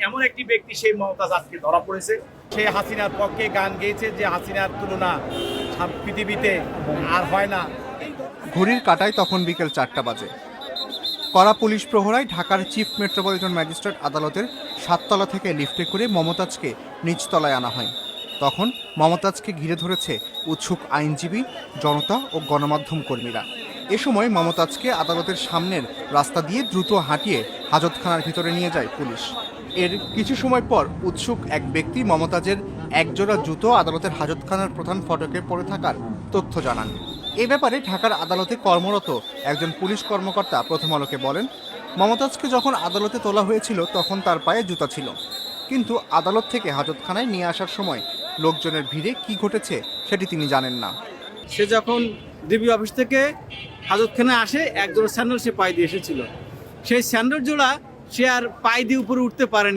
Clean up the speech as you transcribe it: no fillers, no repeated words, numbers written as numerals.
এমন একটি ব্যক্তি সেই মমতাজ আজকে ধরা পড়েছে। সে হাসিনার পক্ষে গান গেয়েছে যে হাসিনার তুলনা পৃথিবীতে আর হয় না। ঘড়ির কাঁটায় তখন বিকেল 4টা বাজে। কড়া পুলিশ প্রহরায় ঢাকার চিফ মেট্রোপলিটন ম্যাজিস্ট্রেট আদালতের 7তলা থেকে লিফটে করে মমতাজকে নিচতলায় আনা হয়। তখন মমতাজকে ঘিরে ধরেছে উৎসুক আইনজীবী, জনতা ও গণমাধ্যম কর্মীরা। এ সময় মমতাজকে আদালতের সামনের রাস্তা দিয়ে দ্রুত হাঁটিয়ে হাজতখানার ভিতরে নিয়ে যায় পুলিশ। এর কিছু সময় পর উৎসুক এক ব্যক্তি মমতাজের একজোড়া জুতো আদালতের হাজতখানার প্রধান ফটকে পড়ে থাকার তথ্য জানান। এ ব্যাপারে ঢাকার আদালতে কর্মরত একজন পুলিশ কর্মকর্তা প্রথম আলোকে বলেন, মমতাজকে যখন আদালতে তোলা হয়েছিল তখন তার পায়ে জুতা ছিল, কিন্তু আদালত থেকে হাজতখানায় নিয়ে আসার সময় লোকজনের ভিড়ে কি ঘটেছে সেটি তিনি জানেন না। সে যখন ডিবি অফিস থেকে হাজতখানায় আসে, এক জোড়া স্যান্ডেল সে পায়ে দিয়ে এসেছিল। সেই স্যান্ডেল জোড়া সে আর পায়ে দিয়ে উপরে উঠতে পারেনি।